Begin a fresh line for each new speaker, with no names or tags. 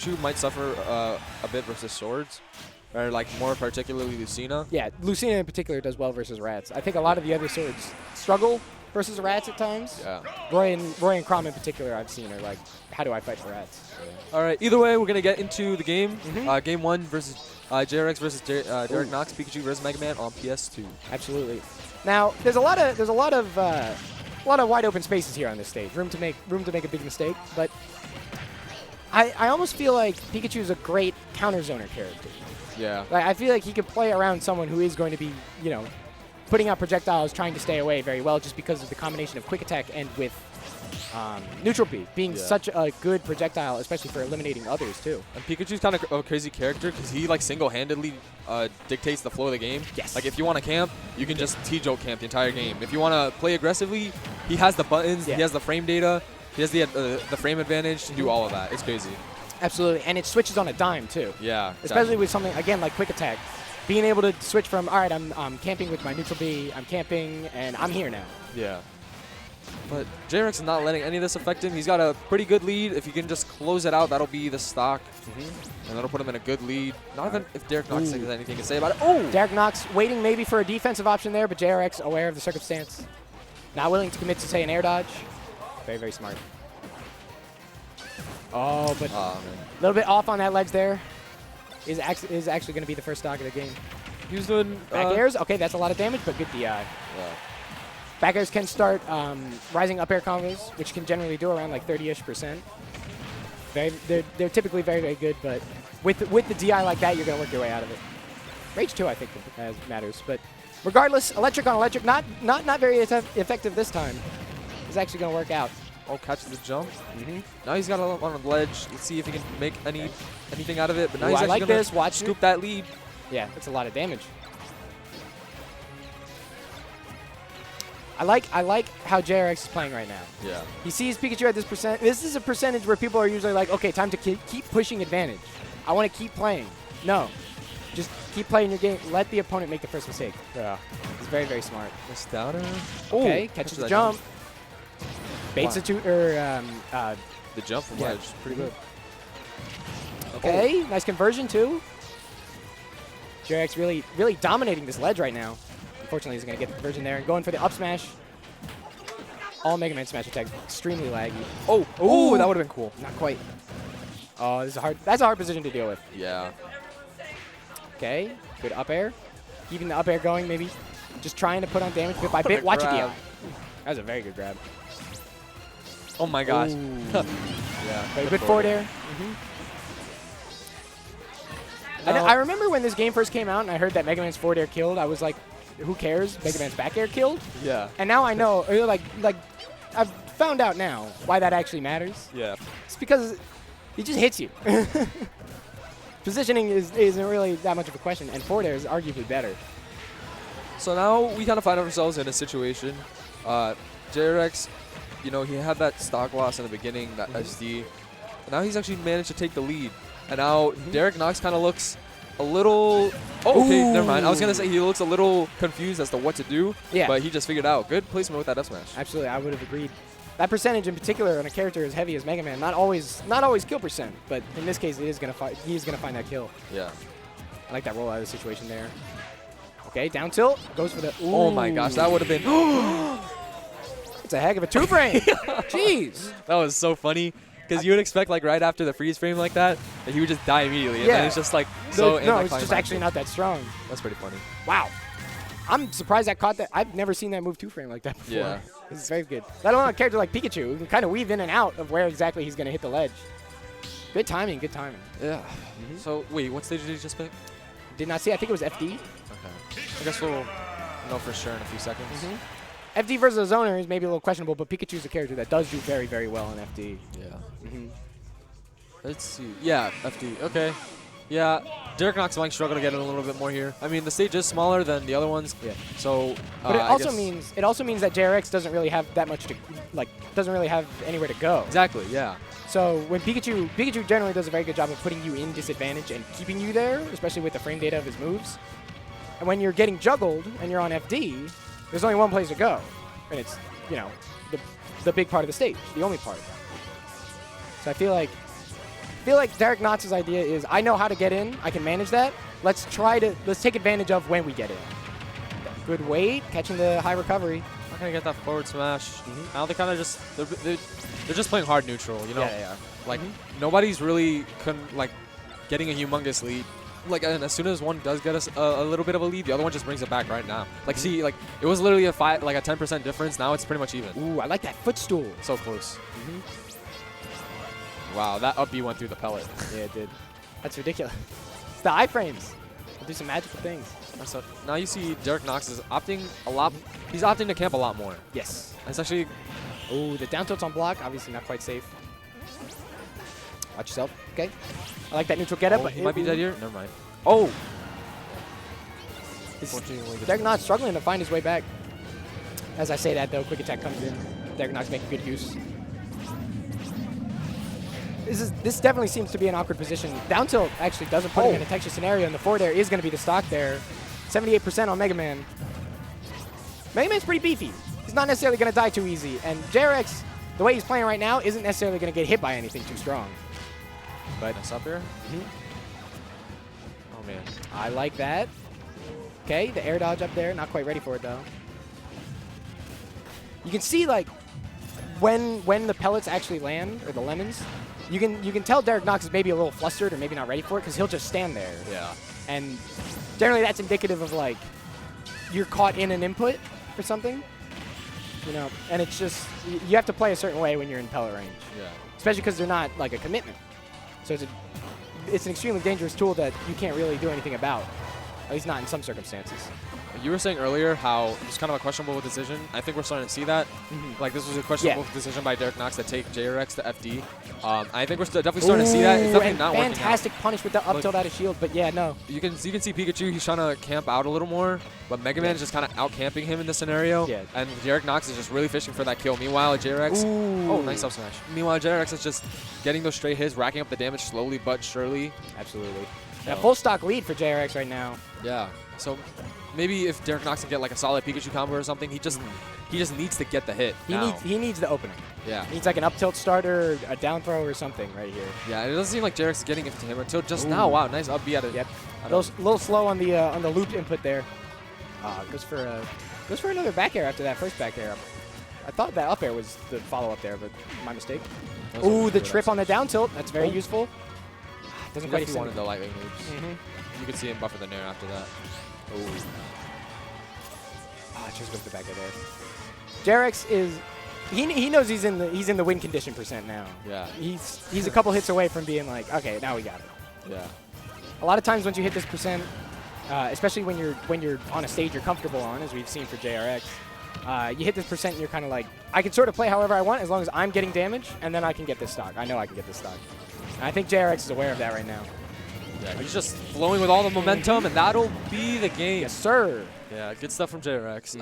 Pikachu might suffer a bit versus swords, or like more particularly Lucina.
Yeah, Lucina in particular does well versus rats. I think a lot of the other swords struggle versus rats at times.
Yeah.
Roy and Chrom in particular, I've seen are like, how do I fight the rats?
All right. Either way, we're gonna get into the game. Game 1 versus JRX versus DerickKnox, Pikachu versus Mega Man on PS2.
Absolutely. Now, there's a lot of wide open spaces here on this stage. Room to make a big mistake, but I almost feel like Pikachu is a great counter zoner character.
Yeah.
Like, I feel like he could play around someone who is going to be, you know, putting out projectiles, trying to stay away very well, just because of the combination of quick attack and with neutral B being such a good projectile, especially for eliminating others too.
And Pikachu's kind of a crazy character because he like single-handedly dictates the flow of the game.
Yes.
Like if you want to camp, you can just T-joke camp the entire game. If you want to play aggressively, he has the buttons, he has the frame data, he has the frame advantage to do all of that. It's crazy.
Absolutely, and it switches on a dime too.
Yeah.
Especially with something again like quick attack, being able to switch from all right, I'm camping with my neutral B, I'm camping, and I'm here now.
Yeah. But JRX is not letting any of this affect him. He's got a pretty good lead. If he can just close it out, that'll be the stock. And that'll put him in a good lead. Not even if DerickKnox has anything to say about it. Oh!
DerickKnox waiting maybe for a defensive option there, but JRX aware of the circumstance. Not willing to commit to, say, an air dodge. Very, very smart. Oh, but a little bit off on that ledge there. Is actually going to be the first stock of the game.
He was doing...
Back airs? Okay, that's a lot of damage, but good DI.
Yeah.
Back airs can start rising up air combos, which can generally do around like 30-ish%. They're typically very, very good, but with the DI like that, you're going to work your way out of it. Rage 2, I think, matters. But regardless, electric on electric, not very effective this time. It's actually going to work out.
Oh, catches the jump. Now he's got on a ledge. Let's see if he can make anything out of it. But now he's actually going to scoop that lead.
Yeah, that's a lot of damage. I like how JRX is playing right now.
Yeah.
He sees Pikachu at this percent. This is a percentage where people are usually like, okay, time to keep pushing advantage. I want to keep playing. No. Just keep playing your game. Let the opponent make the first mistake.
Yeah.
It's very, very smart.
Missed out.
Okay, catches the jump. Baits the
the jump from ledge. Pretty good.
Okay, nice conversion too. JRX really dominating this ledge right now. Unfortunately, he's going to get the conversion there and going for the up smash. All Mega Man smash attacks extremely laggy.
Oh, that would have been cool.
Not quite. Oh, this is hard. That's a hard position to deal with.
Yeah.
Okay, good up air. Keeping the up air going, maybe just trying to put on damage bit by bit. Watch it, DI. That was a very good grab.
Oh my gosh.
Yeah, very good forward air. I remember when this game first came out and I heard that Mega Man's forward air killed, I was like, who cares? Mega Man's back air killed?
Yeah.
And now I know, like I've found out now why that actually matters.
Yeah.
It's because he just hits you. Positioning isn't really that much of a question, and forward air is arguably better.
So now we kind of find ourselves in a situation. JRX, you know, he had that stock loss in the beginning, that SD. And now he's actually managed to take the lead. And now DerickKnox kind of looks a little... Oh, okay, never mind. I was going to say he looks a little confused as to what to do. Yeah. But he just figured out. Good placement with that up smash.
Absolutely, I would have agreed. That percentage in particular on a character as heavy as Mega Man, not always kill percent, but in this case, he is going to find that kill.
Yeah.
I like that roll out of the situation there. Okay, down tilt, goes for the... Ooh.
Oh my gosh, that would have been...
It's a heck of a two-frame. Jeez.
That was so funny. Because you would expect, like, right after the freeze frame like that he would just die immediately. And then it's just, like, so
no, it's just actually not that strong.
That's pretty funny.
Wow. I'm surprised I caught that. I've never seen that move two-frame like that before. Yeah. This is very good. Let alone a character like Pikachu, who can kind of weave in and out of where exactly he's going to hit the ledge. Good timing, good timing.
Yeah. So, wait, what stage did you just pick?
Did not see. I think it was FD.
Okay. I guess we'll know for sure in a few seconds.
FD versus a zoner is maybe a little questionable, but Pikachu's a character that does do very, very well in FD.
Yeah. Let's see. Yeah, FD. Okay. Yeah, DerickKnox might struggle to get in a little bit more here. I mean, the stage is smaller than the other ones. Yeah. So,
but it also means that JRX doesn't really have that much to doesn't really have anywhere to go.
Exactly. Yeah.
So when Pikachu generally does a very good job of putting you in disadvantage and keeping you there, especially with the frame data of his moves. And when you're getting juggled and you're on FD, there's only one place to go, and it's the big part of the stage, the only part. So I feel like feel like DerickKnox's idea is, I know how to get in. I can manage that. Let's take advantage of when we get in. Good weight, catching the high recovery.
Not gonna get that forward smash. Now they kind of just they're just playing hard neutral. You know,
Yeah, they are.
like nobody's really getting a humongous lead. Like, and as soon as one does get us a little bit of a lead, the other one just brings it back right now. Like, see, like it was literally a 10% difference. Now it's pretty much even.
Ooh, I like that footstool.
So close. Wow, that up B went through the pellet.
Yeah, it did. That's ridiculous. It's the iframes. They'll do some magical things.
So now you see DerickKnox is opting a lot. He's opting to camp a lot more.
Yes.
It's actually.
Ooh, the down tilt's on block. Obviously not quite safe. Watch yourself. Okay. I like that neutral getup.
Oh,
But
he might be dead here. Never mind.
Oh.
Fortunately,
DerickKnox struggling to find his way back. As I say that, though, quick attack comes in. DerickKnox making good use. This definitely seems to be an awkward position. Down tilt actually doesn't put him in a texture scenario, and the forward air is going to be the stock there. 78% on Mega Man. Mega Man's pretty beefy. He's not necessarily going to die too easy, and JRX, the way he's playing right now, isn't necessarily going to get hit by anything too strong. But
nice up here. Oh man,
I like that. Okay, the air dodge up there, not quite ready for it though. You can see like when the pellets actually land, or the lemons, you can tell DerickKnox is maybe a little flustered or maybe not ready for it because he'll just stand there.
Yeah.
And generally that's indicative of like you're caught in an input or something. You know, and it's just you have to play a certain way when you're in pellet range.
Yeah.
Especially because they're not like a commitment. So it's an extremely dangerous tool that you can't really do anything about. At least not in some circumstances.
You were saying earlier how it's kind of a questionable decision. I think we're starting to see that. Like this was a questionable decision by DerickKnox to take JRX to FD. I think we're definitely starting to see that. It's definitely not working out.
Fantastic punish with the up tilt out of shield, but yeah, no.
You can see Pikachu. He's trying to camp out a little more, but Mega Man is just kind of out camping him in this scenario.
Yeah.
And DerickKnox is just really fishing for that kill. Meanwhile, JRX. Oh, nice up smash. Meanwhile, JRX is just getting those straight hits, racking up the damage slowly but surely.
Absolutely. A full stock lead for JRX right now.
Yeah. So maybe if DerickKnox can get like a solid Pikachu combo or something, he just needs to get the hit.
He needs the opening.
Yeah.
He needs like an up tilt starter, or a down throw or something right here.
Yeah, it doesn't seem like JRX is getting it to him until just now. Wow, nice up B at it.
Yep. A little slow on the loop input there. Goes for another back air after that first back air. I thought that up air was the follow up there, but my mistake. Ooh, the trip on the down tilt. That's very useful. Doesn't quite
one of the lightning loops. You could see him buffer the nair after that.
Just goes the back of there. JRX is he knows he's in the win condition percent now.
Yeah.
He's a couple hits away from being like, okay, now we got it.
Yeah.
A lot of times once you hit this percent, especially when you're on a stage you're comfortable on, as we've seen for JRX, you hit this percent and you're kind of like, I can sort of play however I want as long as I'm getting damage, and then I can get this stock. I know I can get this stock. And I think JRX is aware of that right now.
Yeah, he's just flowing with all the momentum, and that'll be the game.
Yes, sir.
Yeah, good stuff from JRX.